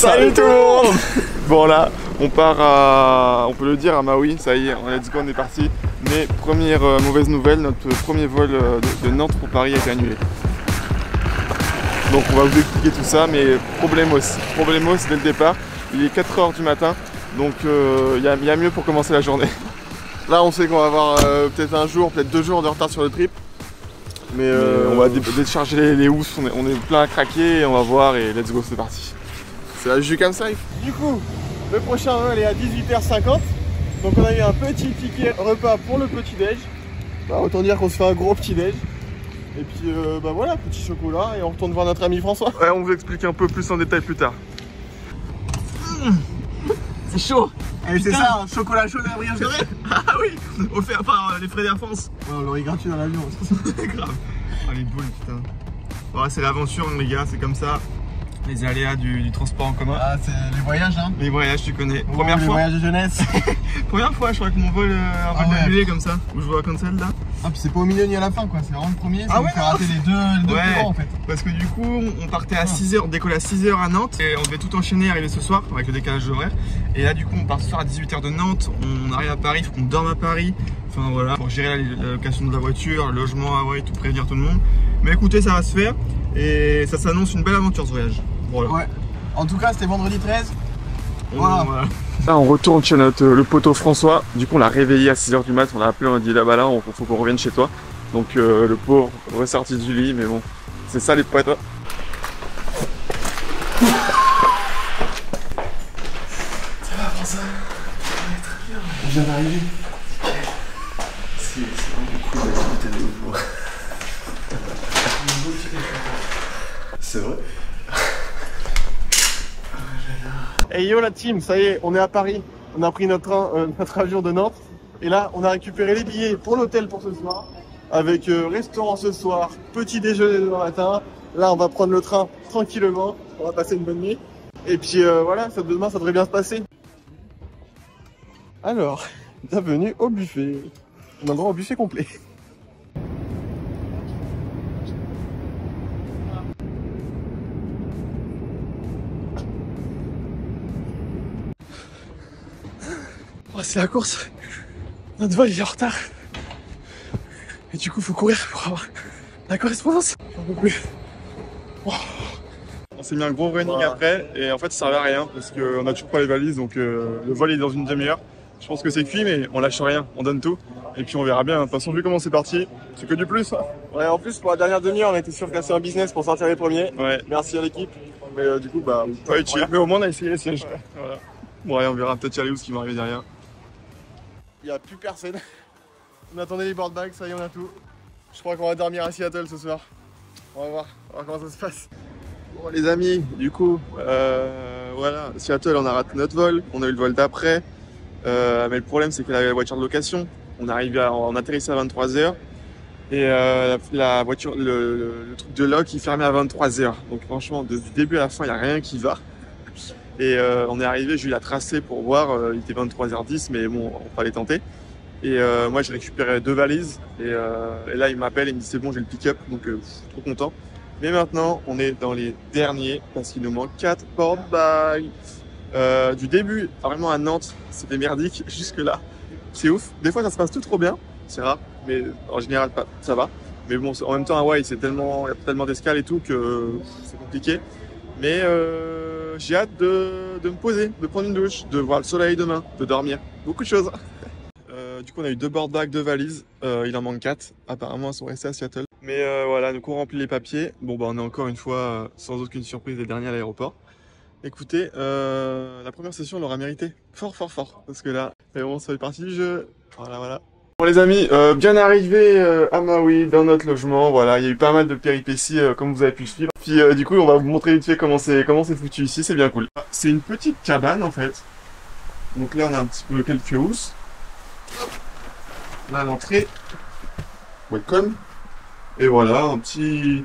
Salut tout le monde. Bon là, on part à, on peut le dire, à Maui, ça y est, let's go, on est parti. Mais première mauvaise nouvelle, notre premier vol de Nantes pour Paris a été annulé. Donc on va vous expliquer tout ça, mais problemos dès le départ. Il est 4 h du matin, donc il y a mieux pour commencer la journée. Là on sait qu'on va avoir peut-être un jour, peut-être 2 jours de retard sur le trip. Mais on va décharger les housses, on est plein à craquer et on va voir et let's go, c'est parti. C'est la jus comme ça. Du coup, le prochain vol est à 18 h 50. Donc on a eu un petit ticket repas pour le petit déj. Bah, autant dire qu'on se fait un gros petit déj. Et puis bah voilà, petit chocolat et on retourne voir notre ami François. Ouais, on vous explique un peu plus en détail plus tard. C'est chaud. C'est ça, un chocolat chaud et brioche dorée. Ah oui, offert par les frais d'Air France. Ouais, on l'aurait gratuit dans l'avion. Grave. Oh les boules, putain. Bon, c'est l'aventure les gars, c'est comme ça. Les aléas du transport en commun. Ah, c'est les voyages, hein. Les voyages, tu connais. Oh, première les fois. voyages de jeunesse. Première fois, je crois que mon vol annulé comme ça. Où je vois cancel là. Ah, puis c'est pas au milieu ni à la fin quoi, c'est vraiment le premier. Ah ouais, fait rater les deux ouais, plus grands en fait. Parce que du coup, on partait à 6 h, on décollait à 6 h à Nantes. Et on devait tout enchaîner et arriver ce soir avec le décalage horaire. Et là, du coup, on part ce soir à 18 h de Nantes. On arrive à Paris, il faut qu'on dorme à Paris. Enfin voilà, pour gérer la location de la voiture, le logement, ah ouais, tout prévenir tout le monde. Mais écoutez, ça va se faire. Et ça s'annonce une belle aventure ce voyage. Voilà. Ouais. En tout cas, c'était vendredi 13. Voilà. Là, on retourne chez le poteau François. Du coup, on l'a réveillé à 6 h du mat. On l'a appelé, on a dit là, bah là, faut qu'on revienne chez toi. Donc, le pauvre ressorti du lit, mais bon, c'est ça les poètes. Ça va, François? Ouais, très bien. On vient d'arriver. C'est vraiment cool d'activité de nouveau. C'est vrai? Hey yo la team, ça y est, on est à Paris. On a pris notre train, notre avion de Nantes. Et là, on a récupéré les billets pour l'hôtel pour ce soir. Avec restaurant ce soir, petit déjeuner demain matin. Là, on va prendre le train tranquillement. On va passer une bonne nuit. Et puis voilà, demain, ça devrait bien se passer. Alors, bienvenue au buffet. On a droit au buffet complet. Oh, c'est la course. Notre vol il est en retard. Et du coup, il faut courir pour avoir la correspondance. J'en peux plus. Oh. On s'est mis un gros running après et en fait ça servait à rien parce qu'on a toujours pas les valises donc le vol est dans une demi-heure. Je pense que c'est cuit mais on lâche rien, on donne tout et puis on verra bien. De toute façon vu comment c'est parti, c'est que du plus. Hein. Ouais, en plus pour la dernière demi-heure on était sûr de casser un business pour sortir les premiers. Ouais. Merci à l'équipe. Mais du coup bah pas utile. Mais au moins on a essayé les sièges. Voilà. Bon allez, on verra peut-être Charlie qui va arriver derrière. Il n'y a plus personne. On attendait les board bags, ça y est on a tout. Je crois qu'on va dormir à Seattle ce soir. On va voir comment ça se passe. Bon les amis, du coup, voilà, Seattle on a raté notre vol, on a eu le vol d'après. Mais le problème c'est qu'il avait la voiture de location. On atterrissait à 23 h. Et la voiture, le truc de lock il fermait à 23 h. Donc franchement, du début à la fin, il n'y a rien qui va. Et on est arrivé, j'ai eu la tracée pour voir, il était 23 h 10, mais bon, on fallait tenter. Et moi j'ai récupéré 2 valises et là il m'appelle et il me dit c'est bon j'ai le pick-up donc trop content. Mais maintenant on est dans les derniers parce qu'il nous manque 4 board bags. Du début vraiment à Nantes c'était merdique jusque là c'est ouf. Des fois ça se passe tout trop bien, c'est rare mais en général ça va. Mais bon en même temps Hawaï il y a tellement d'escales et tout que c'est compliqué. Mais j'ai hâte de me poser, de prendre une douche, de voir le soleil demain, de dormir, beaucoup de choses. Du coup on a eu 2 board bags, 2 valises, il en manque 4, apparemment elles sont restées à Seattle. Mais voilà, nous on remplit les papiers, bon bah on est encore une fois sans aucune surprise les derniers à l'aéroport. Écoutez, la première session on l'aura mérité, fort, parce que là, mais bon ça fait partie du jeu, voilà. Bon les amis, bien arrivé à Maui, dans notre logement, voilà, il y a eu pas mal de péripéties comme vous avez pu le suivre. Puis du coup on va vous montrer vite fait comment c'est foutu ici, c'est bien cool. C'est une petite cabane en fait, donc là on a un petit peu quelques housses. Là à l'entrée, welcome. Et voilà, un petit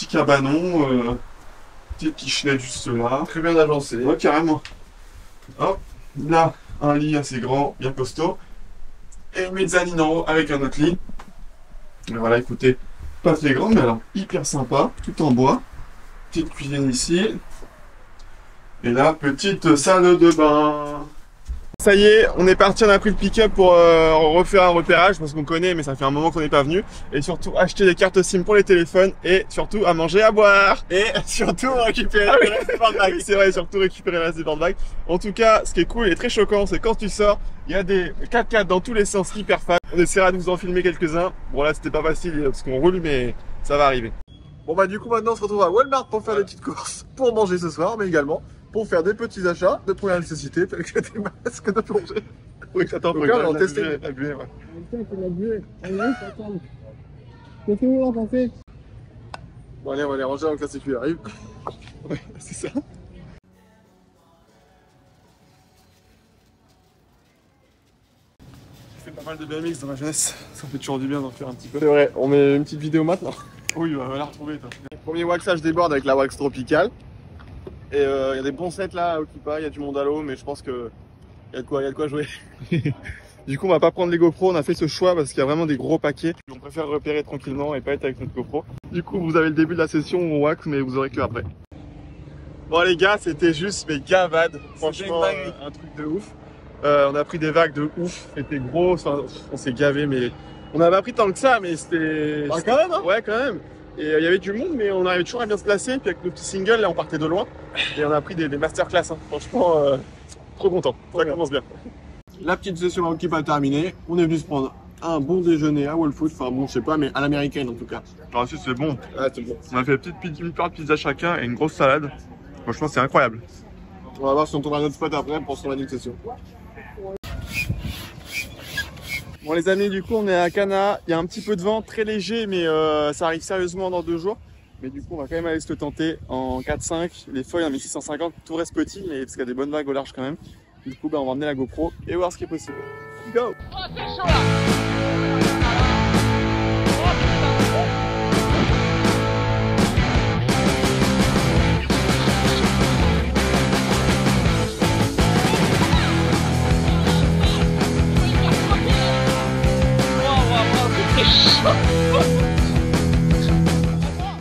cabanon, petite kitchenette juste là. Très bien agencé. Ouais, carrément. Hop, là, un lit assez grand, bien costaud. Et une mezzanine en haut avec un autre lit. Et voilà, écoutez, pas très grand, mais alors hyper sympa, tout en bois. Petite cuisine ici. Et la petite salle de bain. Ça y est, on est parti, on a pris le pick-up pour refaire un repérage parce qu'on connaît mais ça fait un moment qu'on n'est pas venu. Et surtout acheter des cartes SIM pour les téléphones et surtout à manger, à boire. Et surtout récupérer le reste des porte-bag. C'est vrai, surtout récupérer le reste des porte-bag. En tout cas, ce qui est cool et très choquant, c'est quand tu sors, il y a des 4x4 dans tous les sens hyper fans. On essaiera de vous en filmer quelques-uns. Bon là c'était pas facile parce qu'on roule mais ça va arriver. Bon bah du coup maintenant on se retrouve à Walmart pour faire des petites courses, pour manger ce soir mais également pour faire des petits achats de première nécessité, tels que des masques de plongée. Oui, attends, faut on tester la buée, ouais. Bon, allez, on va les ranger avant que la sécu arrive. Ouais, c'est ça. J'ai fait pas mal de BMX dans ma jeunesse, ça fait toujours du bien d'en faire un petit peu. C'est vrai, on met une petite vidéo maintenant. Oui, on va la retrouver, toi. Premier waxage des boards avec la wax tropicale. Et il y a des bons sets là, Occupy, il y a du monde à l'eau, mais je pense que il y a de quoi jouer. Du coup, on va pas prendre les GoPro, on a fait ce choix parce qu'il y a vraiment des gros paquets. On préfère repérer tranquillement et pas être avec notre GoPro. Du coup, vous avez le début de la session où on wax, mais vous aurez que après. Bon les gars, c'était juste mais gavade. Franchement, un truc de ouf. On a pris des vagues de ouf, c'était gros, enfin, on s'est gavé, mais on avait pas pris tant que ça, mais c'était... Ah, quand même, hein. Ouais, quand même. Et il y avait du monde, mais on arrivait toujours à bien se placer. Puis avec le petit single, là, on partait de loin. Et on a pris des masterclass. Hein. Franchement, trop content. Ça commence bien. La petite session à Occupy terminée. On est venu se prendre un bon déjeuner à Whole Foods. Enfin bon, je sais pas, mais à l'américaine en tout cas. Alors si c'est bon. Ouais, c'est bon. On a fait une part de pizza chacun et une grosse salade. Franchement, c'est incroyable. On va voir si on trouve un autre spot après pour son dernière session. Bon les amis, du coup on est à Cana, il y a un petit peu de vent, très léger, mais ça arrive sérieusement dans 2 jours. Mais du coup on va quand même aller se le tenter en 4-5, les feuilles en 1650, tout reste petit, mais parce qu'il y a des bonnes vagues au large quand même. Du coup on va emmener la GoPro et voir ce qui est possible. Go! Oh c'est chaud là!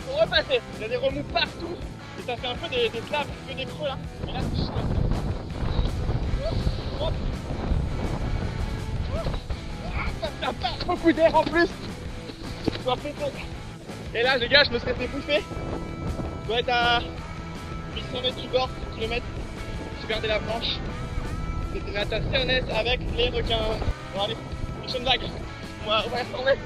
Faut repasser, il y a des remous partout et ça fait un peu des flammes, un peu des creux là. Mais là c'est chaud. Ça fait pas beaucoup d'air en plus. Je dois péter. Et là les gars, je me serais fait bouffer. Je dois être à 800 mètres du bord, 7 km. J'ai gardé la planche. C'était une attaque assez honnête avec les requins. Bon allez, prochaine vague. On va retourner.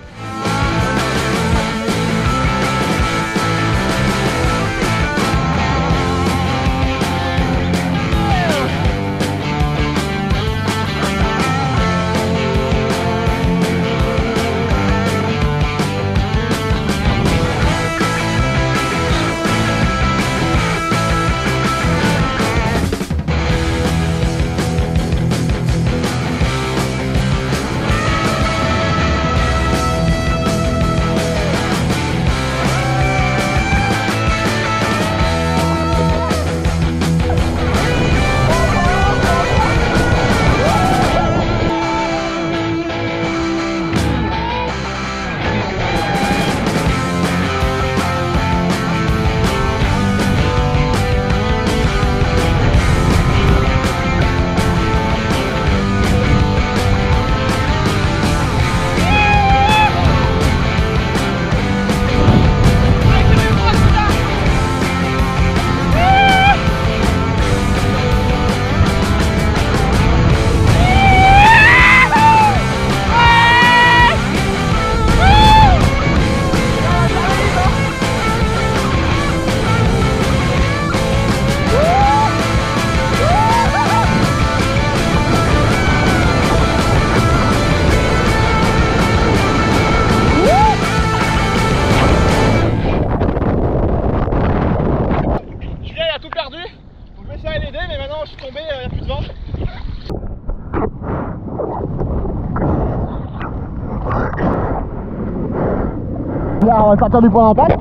Là, on va sortir du point d'impact.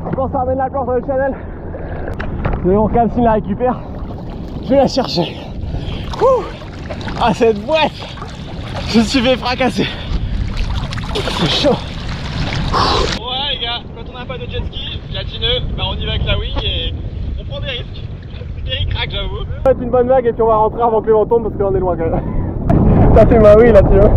Je pense que ça ramène la planche dans le channel. Mais bon, quand même, s'il la récupère, je vais la chercher. Ouh, ah, cette boîte, je me suis fait fracasser. C'est chaud. Ouais les gars, quand on n'a pas de jet ski, latineux, bah on y va avec la wing et on prend des risques. C'est des ric-rac, j'avoue. Ça va être une bonne vague et puis on va rentrer avant que les vents tombent parce qu'on est loin quand même. Ça c'est ma oui là, tu vois.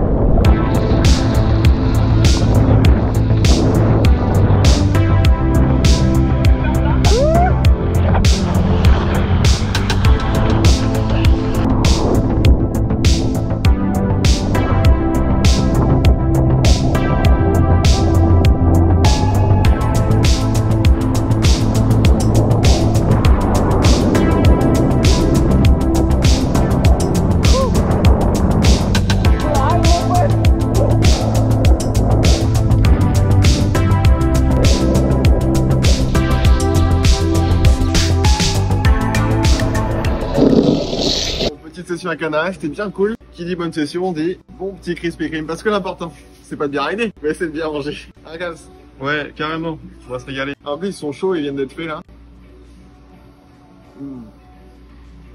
Session à Canaries, c'était bien cool. Qui dit bonne session dit bon petit Krispy Kreme. Parce que l'important, c'est pas de bien rider, mais c'est de bien manger. Ah, Gaz. Ouais, carrément. On va se régaler. En plus, ils sont chauds, ils viennent d'être faits là.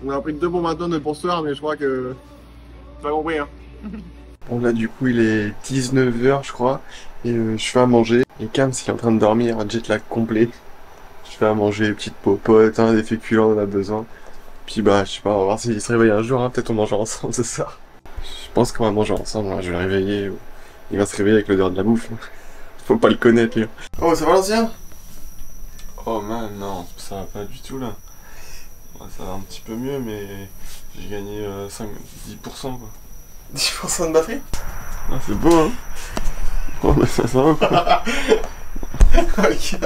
On a pris 2 bons McDonald's pour ce soir, mais je crois que. T'as compris, hein. Bon, là, du coup, il est 19 h, je crois. Et je fais à manger. Et Cams, il est en train de dormir, un jet lag complet. Je fais à manger, petite popote, hein, des féculents, on en a besoin. Puis bah, je sais pas, on va voir s'il se réveille un jour, hein. Peut-être on mangera ensemble ce soir. Je pense qu'on va manger ensemble, hein. Je vais le réveiller. Il va se réveiller avec l'odeur de la bouffe. Faut pas le connaître, lui. Oh, ça va l'ancien? Oh man, non, ça va pas du tout là. Ouais, ça va un petit peu mieux, mais j'ai gagné 10% quoi. 10% de batterie? Ah, c'est beau, hein. Oh, mais ça va quoi. Ok.